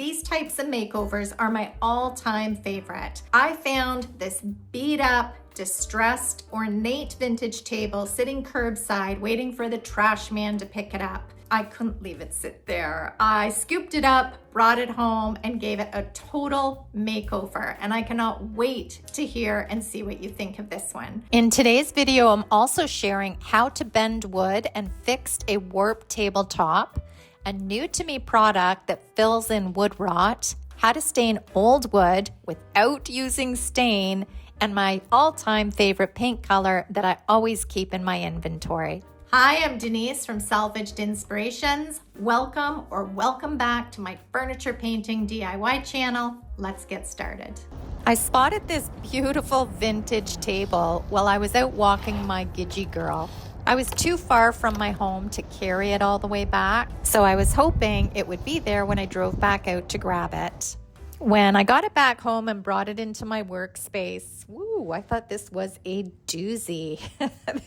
These types of makeovers are my all-time favorite. I found this beat up, distressed, ornate vintage table sitting curbside waiting for the trash man to pick it up. I couldn't leave it sit there. I scooped it up, brought it home, and gave it a total makeover. And I cannot wait to hear and see what you think of this one. In today's video, I'm also sharing how to bend wood and fixed a warped tabletop, a new to me product that fills in wood rot, how to stain old wood without using stain, and my all-time favorite paint color that I always keep in my inventory. Hi, I'm Denise from Salvaged Inspirations. Welcome back to my furniture painting DIY channel. Let's get started. I spotted this beautiful vintage table while I was out walking my Gidgee girl. I was too far from my home to carry it all the way back, so I was hoping it would be there when I drove back out to grab it. When I got it back home and brought it into my workspace, I thought this was a doozy.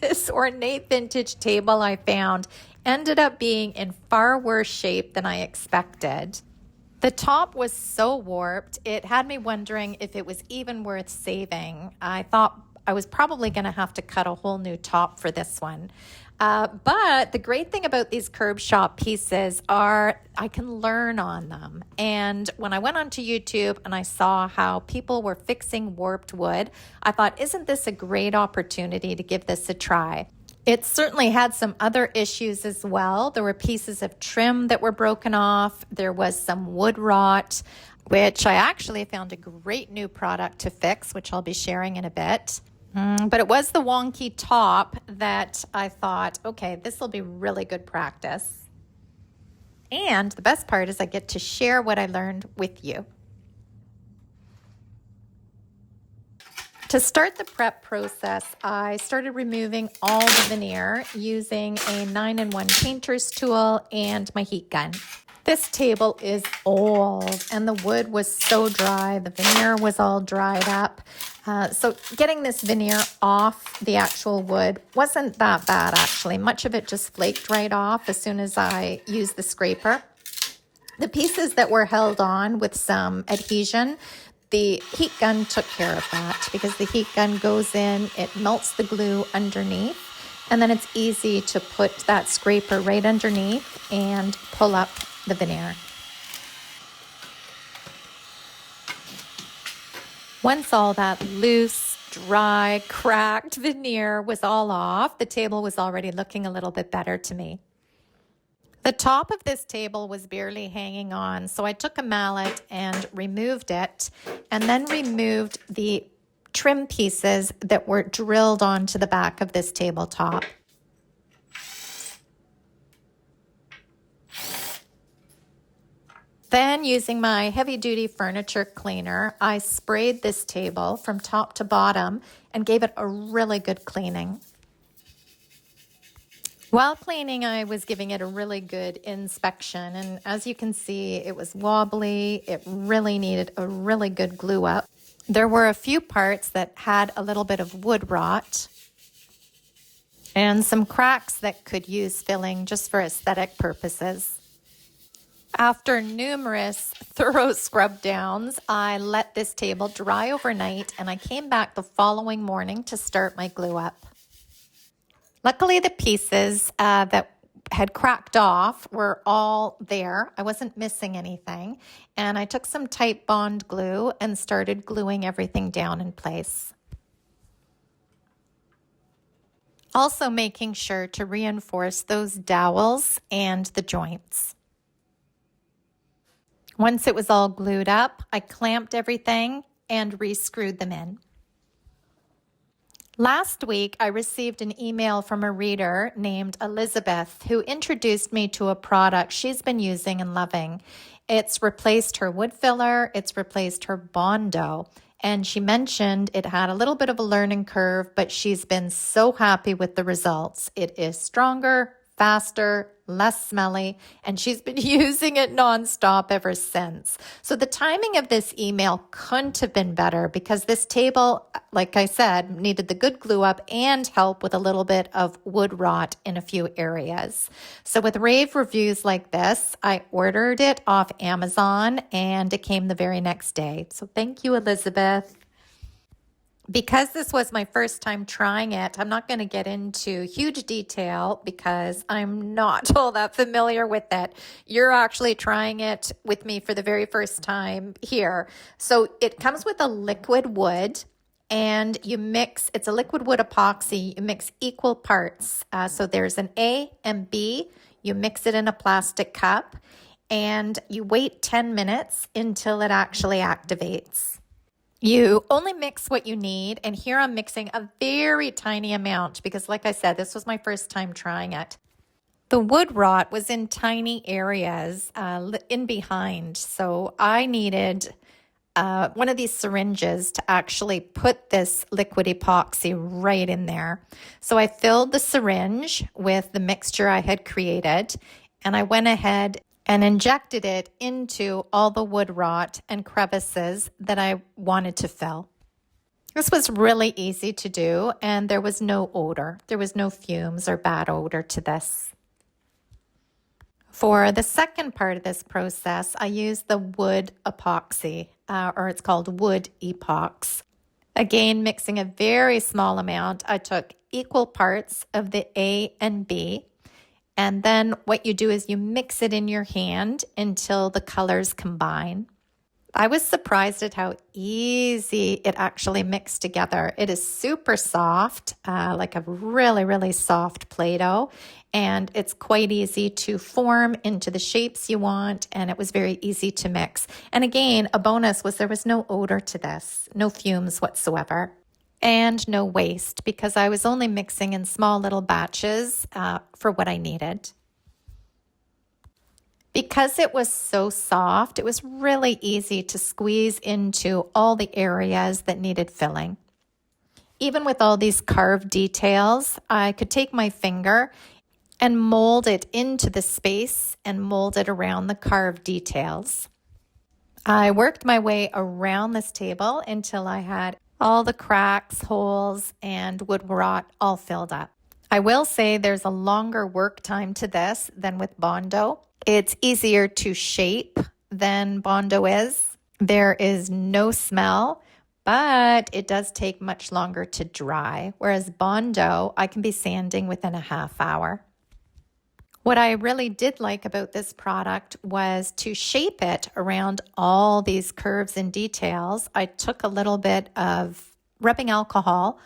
This ornate vintage table I found ended up being in far worse shape than I expected. The top was so warped, it had me wondering if it was even worth saving. I thought I was probably going to have to cut a whole new top for this one. But the great thing about these curb shop pieces are I can learn on them. And when I went onto YouTube and I saw how people were fixing warped wood, I thought, isn't this a great opportunity to give this a try? It certainly had some other issues as well. There were pieces of trim that were broken off. There was some wood rot, which I actually found a great new product to fix, which I'll be sharing in a bit. But it was the wonky top that I thought, okay, this will be really good practice. And the best part is I get to share what I learned with you. To start the prep process, I started removing all the veneer using a 9-in-1 painter's tool and my heat gun. This table is old and the wood was so dry, the veneer was all dried up. So getting this veneer off the actual wood wasn't that bad actually. Much of it just flaked right off as soon as I used the scraper. The pieces that were held on with some adhesion, the heat gun took care of that because the heat gun goes in, it melts the glue underneath, and then it's easy to put that scraper right underneath and pull up the veneer. Once all that loose, dry, cracked veneer was all off, the table was already looking a little bit better to me. The top of this table was barely hanging on, so I took a mallet and removed it, and then removed the trim pieces that were drilled onto the back of this tabletop. Then, using my heavy-duty furniture cleaner, I sprayed this table from top to bottom and gave it a really good cleaning. While cleaning, I was giving it a really good inspection, and as you can see, it was wobbly. It really needed a really good glue up. There were a few parts that had a little bit of wood rot and some cracks that could use filling just for aesthetic purposes. After numerous thorough scrub downs, I let this table dry overnight and I came back the following morning to start my glue up. Luckily, the pieces that had cracked off were all there. I wasn't missing anything. And I took some tight bond glue and started gluing everything down in place. Also making sure to reinforce those dowels and the joints. Once it was all glued up, I clamped everything and re-screwed them in. Last week, I received an email from a reader named Elizabeth who introduced me to a product she's been using and loving. It's replaced her wood filler, it's replaced her Bondo, and she mentioned it had a little bit of a learning curve, but she's been so happy with the results. It is stronger, faster, less smelly, and she's been using it nonstop ever since. So the timing of this email couldn't have been better because this table, like I said, needed the good glue up and help with a little bit of wood rot in a few areas. So with rave reviews like this, I ordered it off Amazon and it came the very next day. So thank you, Elizabeth. Because this was my first time trying it, I'm not going to get into huge detail because I'm not all that familiar with it. You're actually trying it with me for the very first time here. So it comes with a liquid wood and you mix, it's a liquid wood epoxy, you mix equal parts. So there's an A and B, you mix it in a plastic cup and you wait 10 minutes until it actually activates. You only mix what you need, and here I'm mixing a very tiny amount because, like I said, this was my first time trying it. The wood rot was in tiny areas in behind, so I needed one of these syringes to actually put this liquid epoxy right in there. So I filled the syringe with the mixture I had created, and I went ahead and injected it into all the wood rot and crevices that I wanted to fill. This was really easy to do, and there was no odor. There was no fumes or bad odor to this. For the second part of this process, I used the wood epoxy, or it's called wood epox. Again, mixing a very small amount, I took equal parts of the A and B. And then what you do is you mix it in your hand until the colors combine. I was surprised at how easy it actually mixed together. It is super soft, like a really, really soft Play-Doh, and it's quite easy to form into the shapes you want, and it was very easy to mix. And again, a bonus was there was no odor to this, no fumes whatsoever. And no waste because I was only mixing in small little batches for what I needed. Because it was so soft, it was really easy to squeeze into all the areas that needed filling. Even with all these carved details, I could take my finger and mold it into the space and mold it around the carved details. I worked my way around this table until I had all the cracks, holes, and wood rot all filled up. I will say there's a longer work time to this than with Bondo. It's easier to shape than Bondo is. There is no smell, but it does take much longer to dry. Whereas Bondo, I can be sanding within a half hour. What I really did like about this product was to shape it around all these curves and details. I took a little bit of rubbing alcohol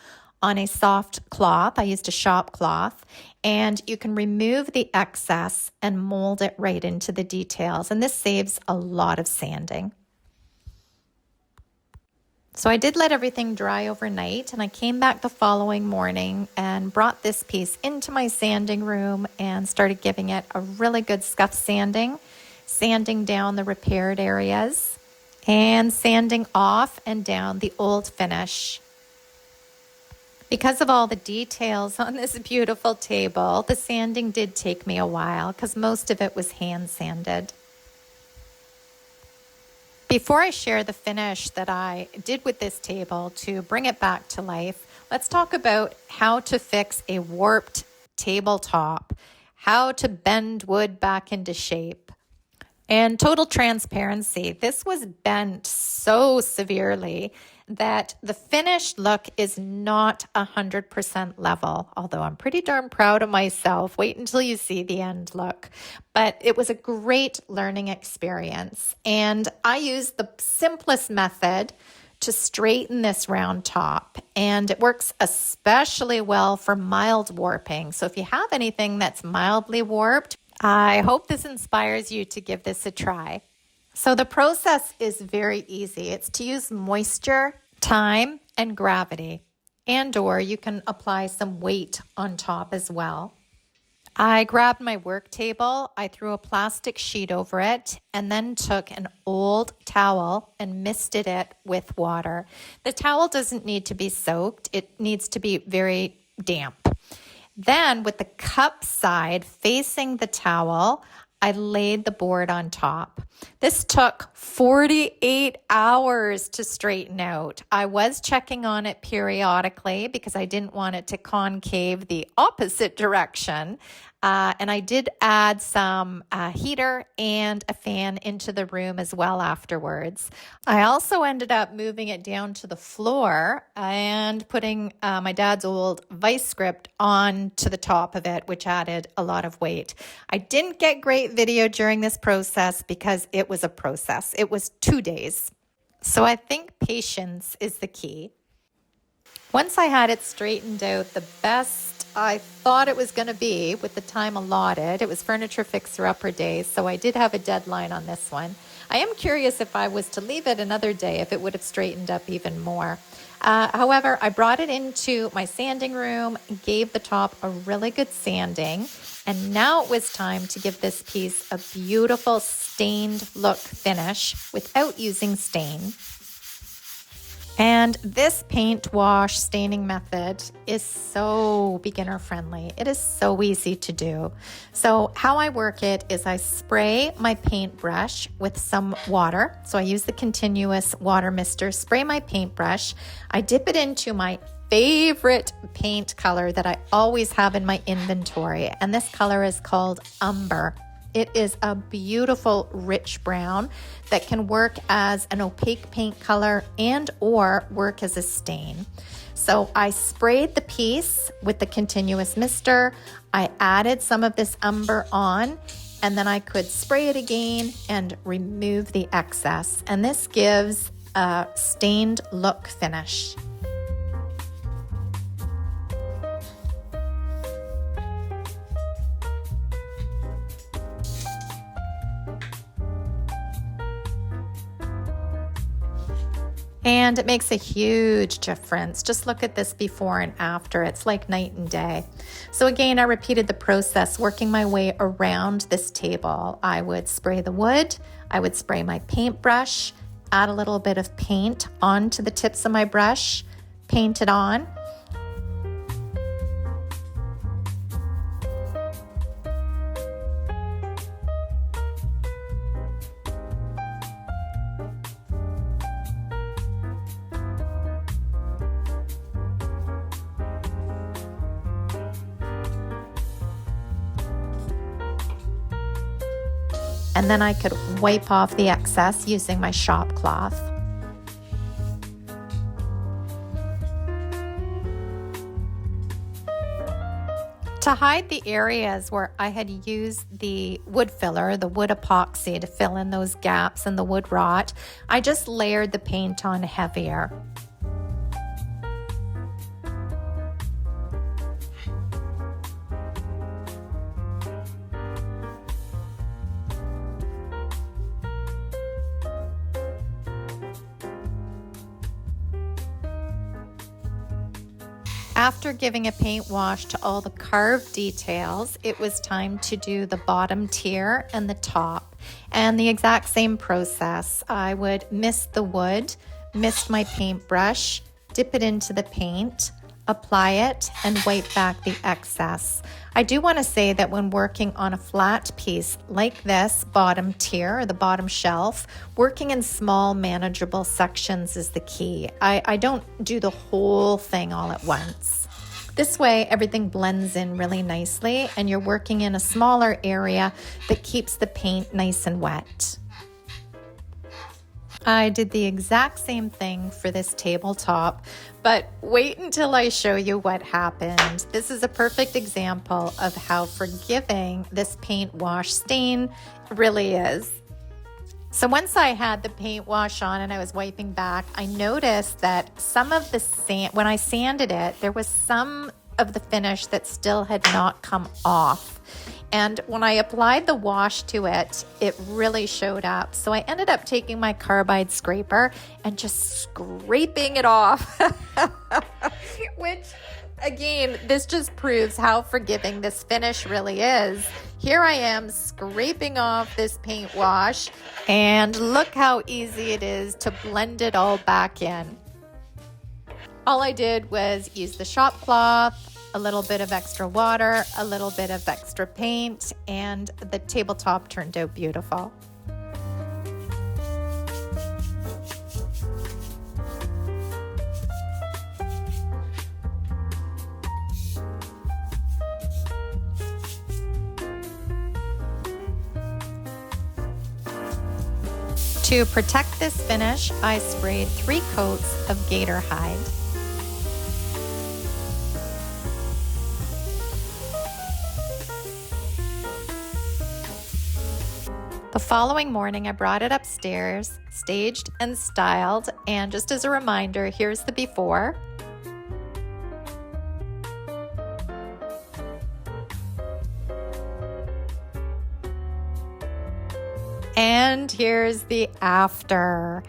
on a soft cloth. I used a shop cloth, and you can remove the excess and mold it right into the details. And this saves a lot of sanding. So I did let everything dry overnight, and I came back the following morning and brought this piece into my sanding room and started giving it a really good scuff sanding, sanding down the repaired areas and sanding off and down the old finish. Because of all the details on this beautiful table, the sanding did take me a while because most of it was hand sanded. Before I share the finish that I did with this table to bring it back to life, let's talk about how to fix a warped tabletop, how to bend wood back into shape. And total transparency, this was bent so severely that the finished look is not 100% level, although I'm pretty darn proud of myself. Wait until you see the end look. But it was a great learning experience. And I used the simplest method to straighten this round top. And it works especially well for mild warping. So if you have anything that's mildly warped, I hope this inspires you to give this a try. So the process is very easy. It's to use moisture, time, and gravity, and/or you can apply some weight on top as well. I grabbed my work table, I threw a plastic sheet over it, and then took an old towel and misted it with water. The towel doesn't need to be soaked. It needs to be very damp. Then with the cup side facing the towel, I laid the board on top. This took 48 hours to straighten out. I was checking on it periodically because I didn't want it to concave the opposite direction. And I did add some heater and a fan into the room as well afterwards. I also ended up moving it down to the floor and putting my dad's old vice script on to the top of it, which added a lot of weight. I didn't get great video during this process because it was a process. It was 2 days. So I think patience is the key. Once I had it straightened out the best I thought it was going to be with the time allotted, it was furniture fixer-upper day, so I did have a deadline on this one. I am curious if I was to leave it another day, if it would have straightened up even more. However, I brought it into my sanding room, gave the top a really good sanding, and now it was time to give this piece a beautiful stained look finish without using stain. And this paint wash staining method is so beginner friendly. It is so easy to do. So how I work it is I spray my paintbrush with some water. So I use the continuous water mister, spray my paintbrush. I dip it into my favorite paint color that I always have in my inventory. And this color is called Umber. It is a beautiful rich brown that can work as an opaque paint color and or work as a stain. So I sprayed the piece with the continuous mister. I added some of this umber on, and then I could spray it again and remove the excess. And this gives a stained look finish. And it makes a huge difference. Just look at this before and after. It's like night and day. So again, I repeated the process, working my way around this table. I would spray the wood, I would spray my paintbrush, add a little bit of paint onto the tips of my brush, paint it on. And then I could wipe off the excess using my shop cloth. To hide the areas where I had used the wood filler, the wood epoxy, to fill in those gaps in the wood rot, I just layered the paint on heavier. After giving a paint wash to all the carved details, it was time to do the bottom tier and the top. And the exact same process. I would mist the wood, mist my paintbrush, dip it into the paint, apply it, and wipe back the excess. I do want to say that when working on a flat piece like this bottom tier or the bottom shelf, working in small manageable sections is the key. I don't do the whole thing all at once. This way everything blends in really nicely and you're working in a smaller area that keeps the paint nice and wet. I did the exact same thing for this tabletop, but wait until I show you what happened. This is a perfect example of how forgiving this paint wash stain really is. So once I had the paint wash on and I was wiping back, I noticed that some of the sand, when I sanded it, there was some of the finish that still had not come off. And when I applied the wash to it, it really showed up. So I ended up taking my carbide scraper and just scraping it off, which again, this just proves how forgiving this finish really is. Here I am scraping off this paint wash, and look how easy it is to blend it all back in. All I did was use the shop cloth, a little bit of extra water, a little bit of extra paint, and the tabletop turned out beautiful. To protect this finish, I sprayed 3 coats of gator hide. The following morning, I brought it upstairs, staged and styled, and just as a reminder, here's the before. And here's the after.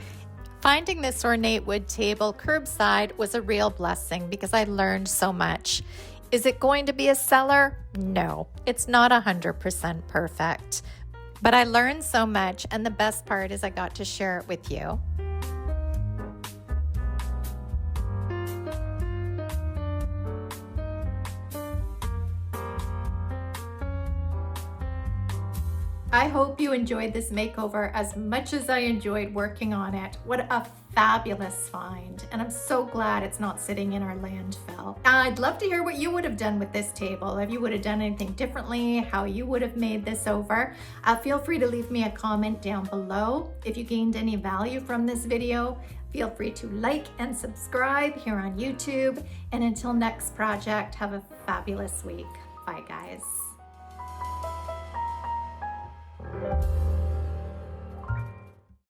Finding this ornate wood table curbside was a real blessing because I learned so much. Is it going to be a seller? No, it's not 100% perfect. But I learned so much, and the best part is I got to share it with you. I hope you enjoyed this makeover as much as I enjoyed working on it. What a fabulous find, and I'm so glad it's not sitting in our landfill. I'd love to hear what you would have done with this table, if you would have done anything differently, how you would have made this over. Feel free to leave me a comment down below. If you gained any value from this video, feel free to like and subscribe here on YouTube. And until next project, have a fabulous week. Bye guys.